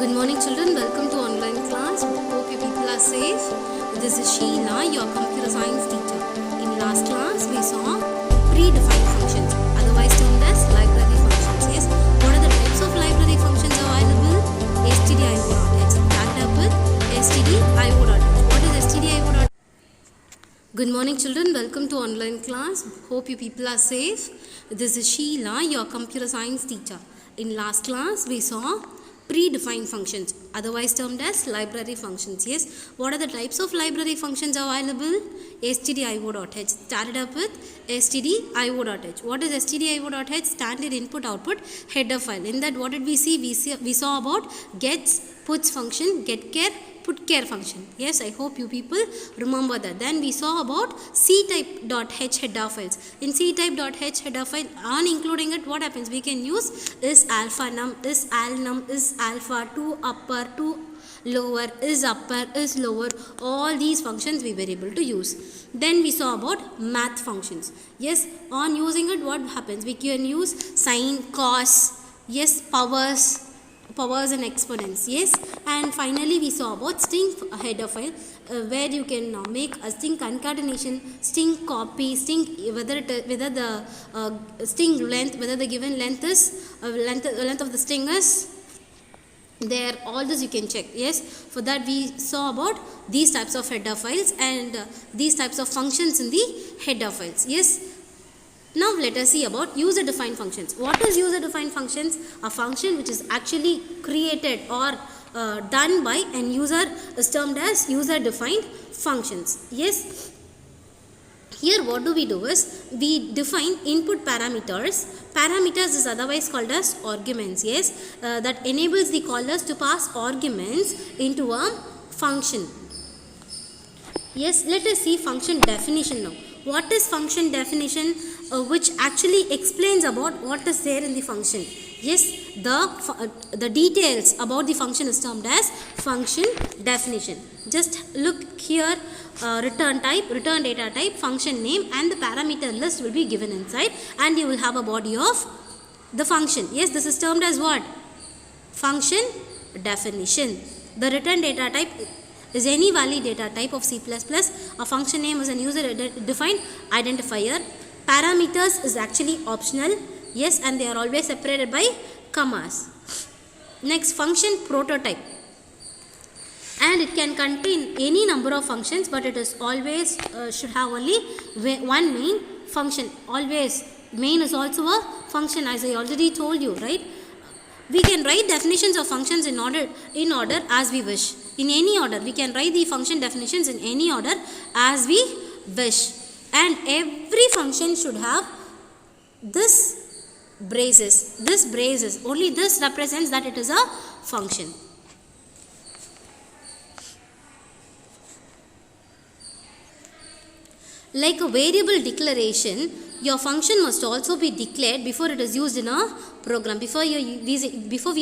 Good morning children, welcome to online class. Hope you people are safe. This is Sheila, your computer science teacher. In last class we saw predefined functions, otherwise known as library functions. Yes, what are the types of library functions available? stdio.h. Start up with stdio.h. What is stdio.h? Good morning children, welcome to online class. Hope you people are safe. This is Sheila, your computer science teacher. In last class we saw predefined functions, otherwise termed as library functions. Yes, what are the types of library functions available? stdio.h. Started up with stdio.h. What is stdio.h? Standard input output header file. In that, what did we see? We saw about gets, puts function, getChar, putChar function. Yes, I hope you people remember that. Then we saw about ctype.h header files. In ctype.h header file, on including it, what happens? We can use is alpha num, is al num, is alpha, to upper, to lower, is upper, is lower. All these functions we were able to use. Then we saw about math functions. Yes, on using it, what happens? We can use sine, cos, yes, powers and exponents. Yes, and finally we saw about string header file, where you can make a string concatenation, string copy, string whether the string length, whether the given length is length of the string is there. All this you can check. Yes, for that we saw about these types of header files and these types of functions in the header files. Yes. Now let us see about user defined functions. What is user defined functions? A function which is actually created or done by an user is termed as user defined functions. Yes. Here what do is we define input parameters. Parameters is otherwise called as arguments. Yes, that enables the callers to pass arguments into a function. Yes, let us see function definition now. What is function definition? Which actually explains about what is there in the function. Yes, the details about the function is termed as function definition. Just look here, return type, return data type, function name, and the parameter list will be given inside, and you will have a body of the function. Yes, this is termed as what? Function definition. The return data type is any valid data type of C++. A function name is a user defined identifier. Parameters is actually optional. Yes, and they are always separated by commas. Next, function prototype. And it can contain any number of functions, but it is always should have only one main function. Always, main is also a function, as I already told you, right? We can write definitions of functions in order as we wish. In any order, we can write the function definitions in any order as we wish. And every function should have this braces. This braces, only this represents that it is a function. Like a variable declaration, your function must also be declared before it is used in a program. Before we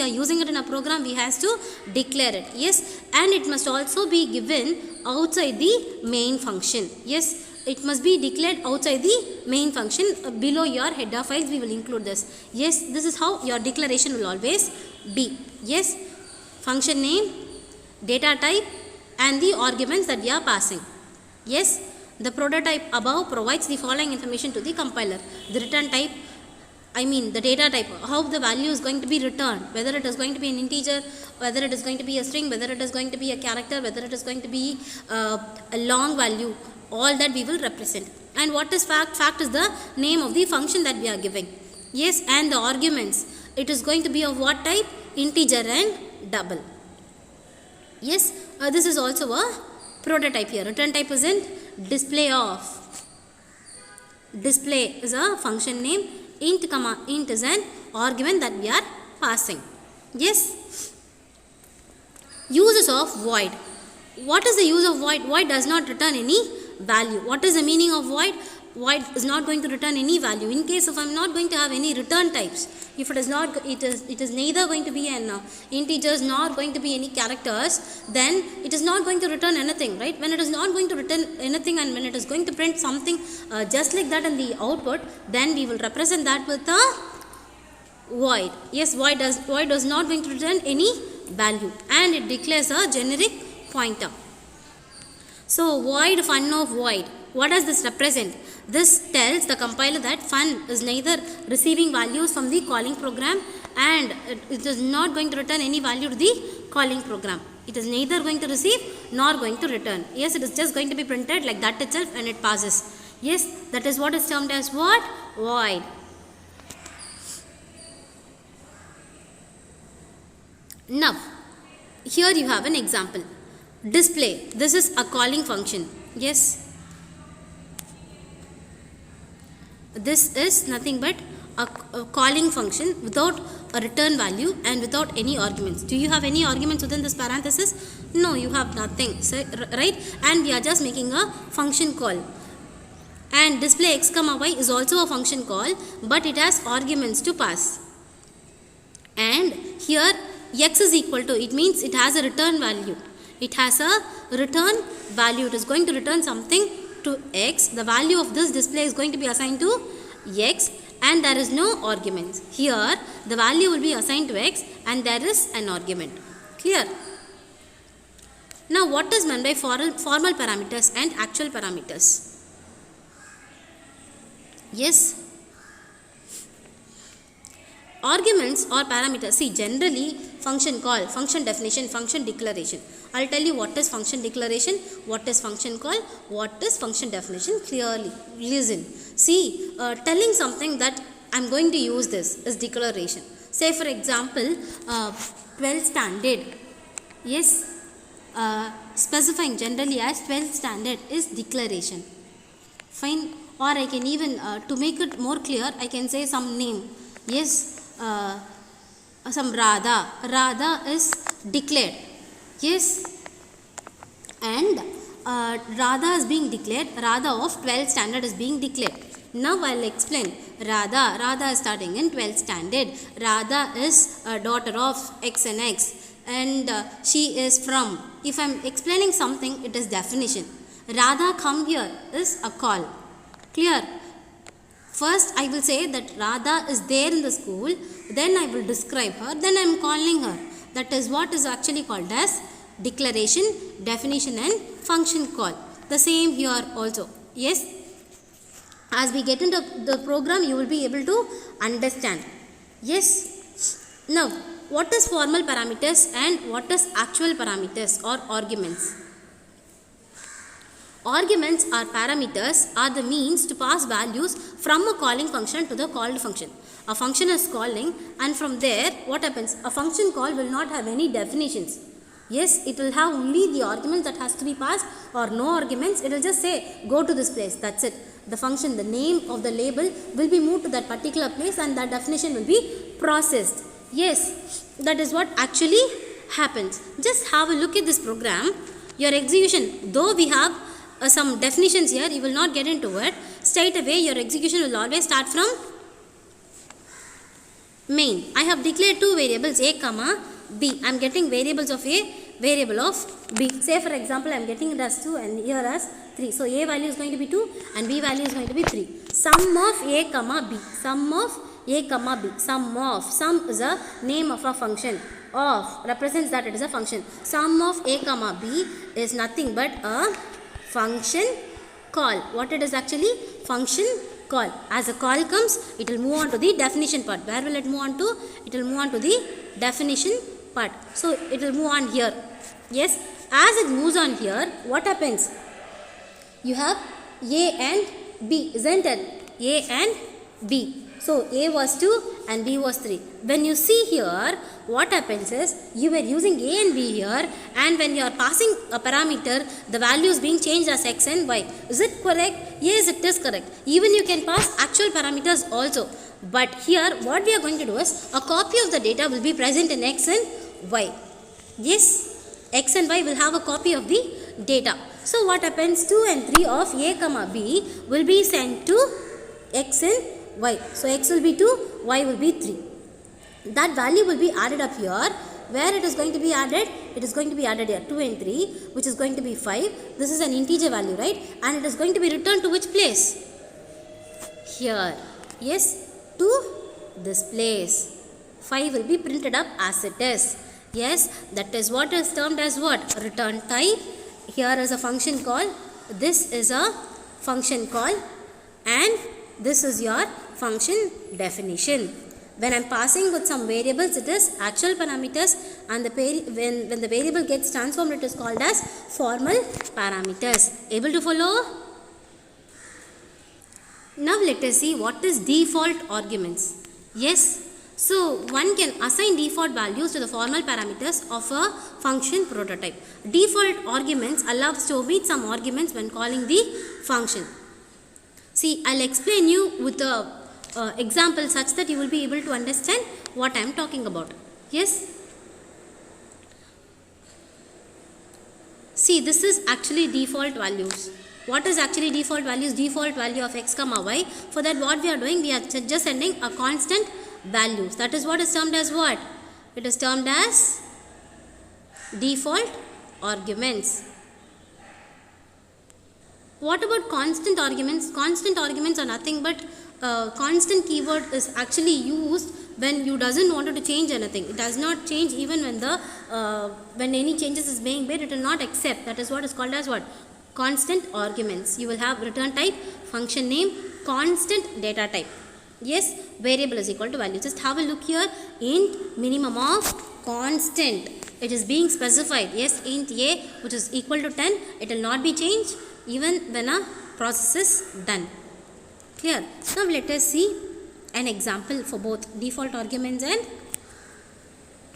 are using it in a program, we have to declare it. Yes, and it must also be given outside the main function. Yes, it must be declared outside the main function. Below your header files we will include this. Yes, this is how your declaration will always be. Yes, function name, data type, and the arguments that we are passing. Yes, the prototype above provides the following information to the compiler. The return type, the data type, how the value is going to be returned, whether it is going to be an integer, whether it is going to be a string, whether it is going to be a character, whether it is going to be a long value, all that we will represent. And what is fact? Fact is the name of the function that we are giving. Yes, and the arguments, it is going to be of what type? Integer and double. Yes, this is also a prototype here. Return type is in display of. Display is a function name. Int is an argument that we are passing. Yes. Uses of void. What is the use of void? Void does not return any value. What is the meaning of void? Void is not going to return any value. In case if I am not going to have any return types, if it is not, it is neither going to be an integers nor going to be any characters, then it is not going to return anything, right? When it is not going to return anything and when it is going to print something just like that in the output, then we will represent that with a void. Yes, void does not going to return any value, and it declares a generic pointer. So void fun of void, what does this represent? This tells the compiler that fun is neither receiving values from the calling program and it is not going to return any value to the calling program. It is neither going to receive nor going to return. Yes, it is just going to be printed like that itself and it passes. Yes, that is what is termed as what? Void. Now, here you have an example. Display. This is a calling function. Yes. This is nothing but a calling function without a return value and without any arguments. Do you have any arguments within this parenthesis? No, you have nothing, so, right? And we are just making a function call. And display x comma y is also a function call, but it has arguments to pass. And here x is equal to, it means it has a return value. It has a return value. It is going to return something to x. The value of this display is going to be assigned to x, and there is no arguments. Here the value will be assigned to x and there is an argument. Clear? Now what is meant by formal parameters and actual parameters? Yes. Arguments or parameters. See, generally function call, function definition, function declaration. I'll tell you what is function declaration, what is function call, what is function definition. Clearly listen. See, telling something that I'm going to use this is declaration. Say for example, 12th standard. Yes, specifying generally as 12th standard is declaration. Fine. Or I can even, to make it more clear, I can say some name. Yes, some Radha. Radha is declared. Yes, and Radha is being declared. Radha of 12th standard is being declared. Now I'll explain. Radha is starting in 12th standard. Radha is a daughter of X and X, and she is from. If I'm explaining something, it is definition. Radha come here is a call. Clear? First I will say that Radha is there in the school, then I will describe her, then I am calling her. That is what is actually called as declaration, definition and function call. The same here also. Yes, as we get into the program you will be able to understand. Yes. Now what is formal parameters and what is actual parameters or arguments? Arguments or parameters are the means to pass values from a calling function to the called function. A function is calling, and from there what happens? A function call will not have any definitions. Yes, it will have only the argument that has to be passed, or no arguments. It will just say go to this place. That's it. The function, the name of the label will be moved to that particular place and that definition will be processed. Yes, that is what actually happens. Just have a look at this program. Your execution, though we have some definitions here, you will not get into it. Straight away your execution will always start from main. I have declared two variables a comma b. I am getting variables of a, variable of b. Say for example I am getting it as 2 and here as 3. So a value is going to be 2 and b value is going to be 3. Sum of a comma b. Sum of a comma b. Sum of. Sum is a name of a function. Of represents that it is a function. Sum of a comma b is nothing but a function call. What it is actually? Function call. As a call comes, it will move on to the definition part. Where will it move on to? It will move on to the definition part. So it will move on here. Yes, as it moves on here, what happens? You have a and b, isn't it? A and b. So a was 2 and b was 3. When you see here, what happens is you were using a and b here, and when you are passing a parameter, the value is being changed as x and y. Is it correct? Yes, it is correct. Even you can pass actual parameters also. But here what we are going to do is a copy of the data will be present in x and y. Yes, x and y will have a copy of the data. So what happens? 2 and 3 of a comma b will be sent to x and y. So x will be 2, y will be 3. That value will be added up here. Where it is going to be added? It is going to be added here, 2 and 3, which is going to be 5. This is an integer value, right? And it is going to be returned to which place? Here. Yes, to this place. 5 will be printed up as it is. Yes, that is what is termed as what? Return type. Here is a function call. This is a function call, and this is your function definition. When I am passing with some variables, it is actual parameters, and when the variable gets transformed, it is called as formal parameters. Able to follow? Now let us see what is default arguments. Yes, so one can assign default values to the formal parameters of a function prototype. Default arguments allows to omit some arguments when calling the function. See, I'll explain you with a example such that you will be able to understand what I am talking about. Yes. See, this is actually default values. What is actually default values? Default value of x comma y. For that, what we are doing, we are just sending a constant values. That is what is termed as what? It is termed as default arguments. What about constant arguments? Constant arguments are nothing but constant keyword is actually used when you doesn't want to change anything. It does not change even when the when any changes is being made, it will not accept. That is what is called as what? Constant arguments. You will have return type, function name, constant data type. Yes, variable is equal to value. Just have a look here. Int minimum of constant. It is being specified. Yes, int a, which is equal to 10. It will not be changed even when a process is done. Clear? Now let us see an example for both default arguments and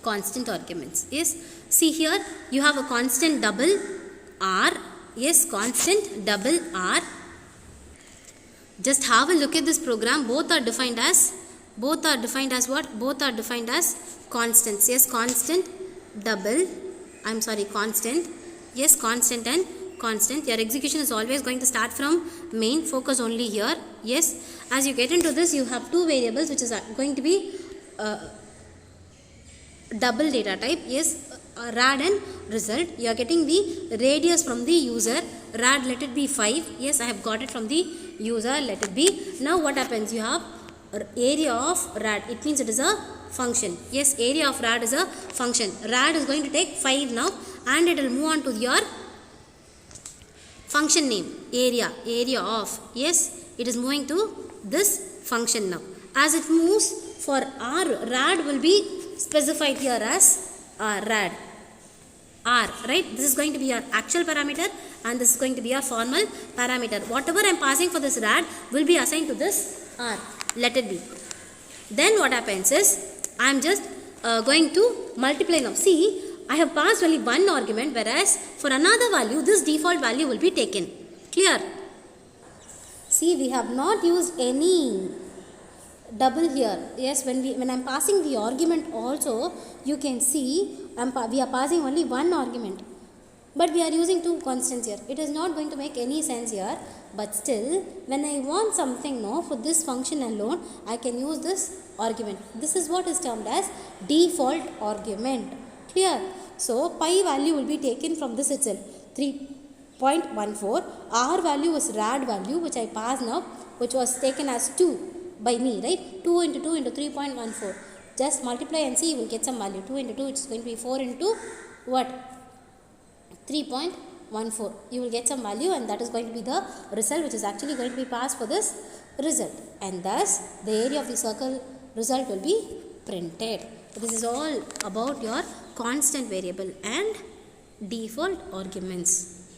constant arguments. Yes, see here you have a constant double r. Yes, constant double r. Just have a look at this program. Both are defined as what? Both are defined as constants. Yes, constant double. Constant. Yes, constant and constant. Your execution is always going to start from main. Focus only here. Yes, as you get into this, you have two variables which is going to be double data type. Yes, rad and result. You are getting the radius from the user. Rad, let it be 5. Yes, I have got it from the user. Let it be. Now what happens? You have area of rad. It means it is a function. Yes, area of rad is a function. Rad is going to take 5 now, and it will move on to your function name, area of. Yes, it is moving to this function now. As it moves, for r, rad will be specified here as rad. R, right? This is going to be your actual parameter, and this is going to be your formal parameter. Whatever I am passing for this rad will be assigned to this r. Let it be. Then what happens is, I am just going to multiply now. See, I have passed only one argument, whereas for another value, this default value will be taken. Clear? See, we have not used any double here. Yes, when I am passing the argument also, you can see we are passing only one argument, but we are using two constants here. It is not going to make any sense here, but still when I want something now for this function alone, I can use this argument. This is what is termed as default argument. Clear? So pi value will be taken from this itself, 3.14. R value is rad value, which I pass now, which was taken as 2 by me, right? 2 into 2 into 3.14. Just multiply and see, you will get some value. 2 into 2, it's going to be 4 into what? 3.14. You will get some value, and that is going to be the result, which is actually going to be passed for this result. And thus, the area of the circle result will be printed. This is all about your constant variable and default arguments.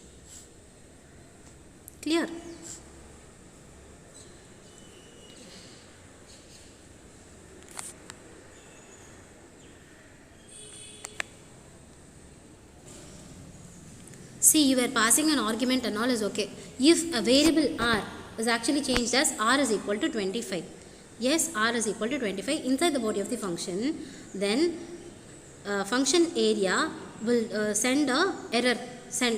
Clear? See, you were passing an argument and all is okay. If a variable r is actually changed as r is equal to 25. Yes, r is equal to 25 inside the body of the function, then function area will send a error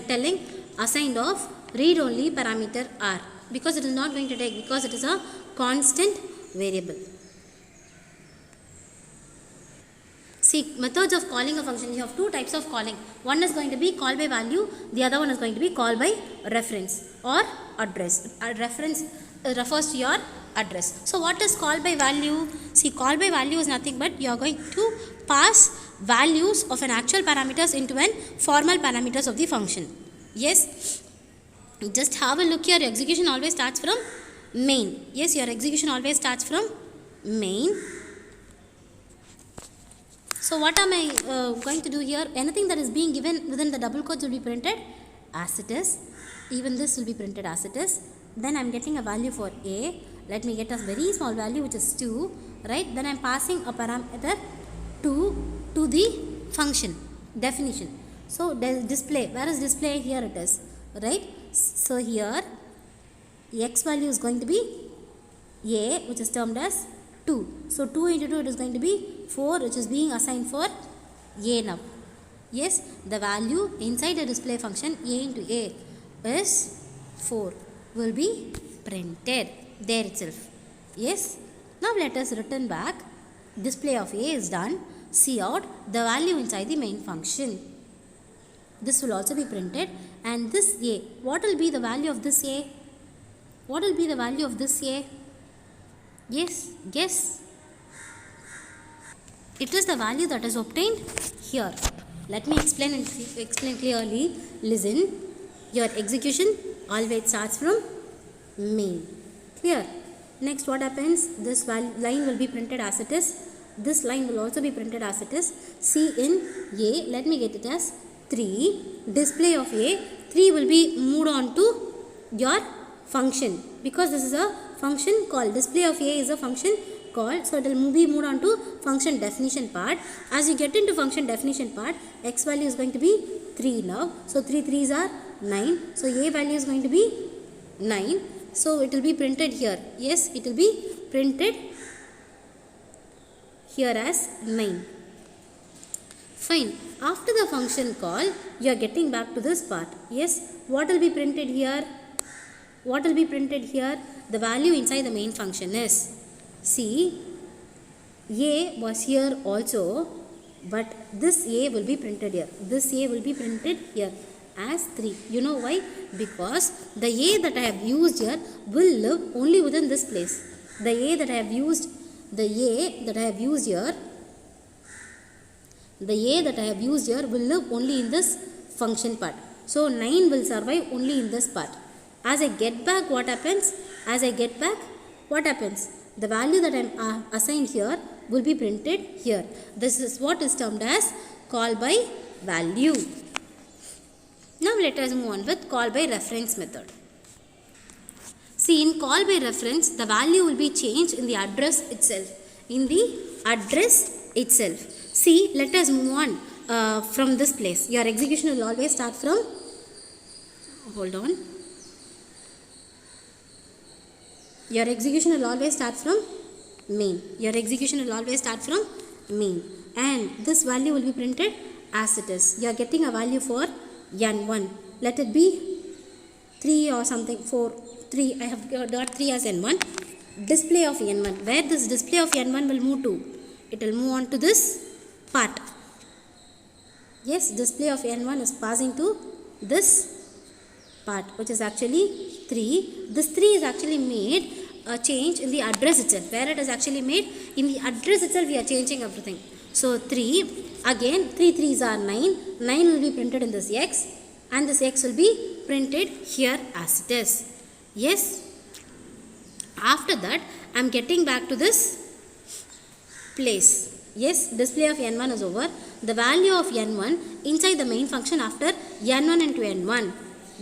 telling assigned of read only parameter r, because it is not going to take, because it is a constant variable. See, methods of calling a function, you have two types of calling. One is going to be call by value, the other one is going to be call by reference or address. Reference refers to your address. So what is call by value? See, call by value is nothing but you are going to pass values of an actual parameters into an formal parameters of the function. Yes, just have a look here. Your execution always starts from main. Yes, your execution always starts from main. So what am I going to do here? Anything that is being given within the double quotes will be printed as it is. Even this will be printed as it is. Then I am getting a value for a. Let me get a very small value which is 2. Right? Then I am passing a parameter 2 to the function definition. So display. Where is display? Here it is. Right? So here x value is going to be a, which is termed as 2. So 2 into 2 it is going to be 4, which is being assigned for a now. Yes, the value inside the display function a into a is 4 will be printed there itself. Yes. Now let us return back. Display of a is done. See out the value inside the main function. This will also be printed, and this a, what will be the value of this a? What will be the value of this a? Yes, guess. It is the value that is obtained here. Let me explain clearly. Listen. Your execution always starts from main. Clear? Next what happens? This line will be printed as it is. This line will also be printed as it is. C in a, let me get it as 3. Display of a, 3 will be moved on to your function, because this is a function call. Display of a is a function call, so it will be moved on to function definition part. As you get into function definition part, x value is going to be 3 now. So 3 3s are 9. So a value is going to be 9. So it will be printed here. Yes, it will be printed here as 9. Fine. After the function call, you are getting back to this part. Yes, what will be printed here? What will be printed here? The value inside the main function is, see, a was here also, but this a will be printed here. This a will be printed here as 3. You know why? Because the a that I have used here will live only within this place. The a that I have used, will live only in this function part. So 9 will survive only in this part. As I get back, what happens? The value that I am assigned here will be printed here. This is what is termed as call by value. Now let us move on with call by reference method. See, in call by reference, the value will be changed in the address itself. See, let us move on from this place. Your execution will always start from, hold on. Your execution will always start from main. And this value will be printed as it is. You are getting a value for n1. Let it be 3 or something, 4, 3. I have got 3 as n1. Display of n1. Where this display of n1 will move to? It will move on to this part. Yes, display of n1 is passing to this part, which is actually 3. This 3 is actually made a change in the address itself. Where it is actually made? In the address itself we are changing everything. So 3, again 3 3s are 9. 9 will be printed in this x, and this x will be printed here as it is. Yes. After that I am getting back to this place. Yes, display of n1 is over. The value of n1 inside the main function after n1 into n1.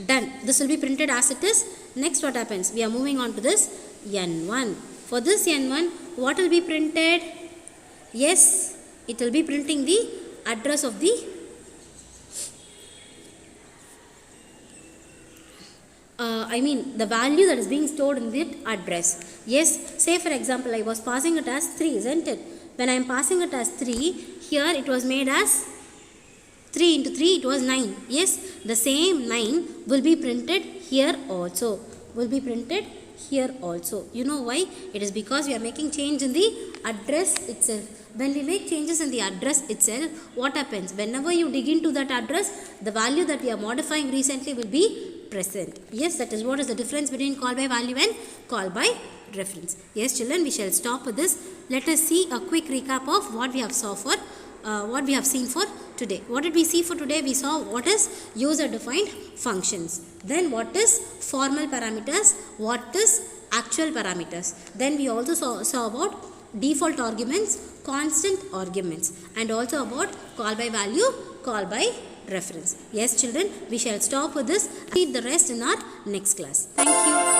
Done. This will be printed as it is. Next what happens? We are moving on to this n1. For this n1, what will be printed? Yes, it will be printing the address of the the value that is being stored in the address. Yes, say for example, I was passing it as 3, isn't it? When I am passing it as 3, here it was made as 3 into 3, it was 9. Yes, the same 9 will be printed here also. You know why? It is because we are making change in the address itself. When we make changes in the address itself, what happens? Whenever you dig into that address, the value that we are modifying recently will be present. Yes, that is what is the difference between call by value and call by reference. Yes, children, we shall stop with this. Let us see a quick recap of what we have saw for what we have seen for today. What did we see for today? We saw what is user defined functions. Then what is formal parameters? What is actual parameters? Then we also saw about default arguments, constant arguments, and also about call by value, call by reference. Yes children, we shall stop with this. Read the rest in our next class. Thank you.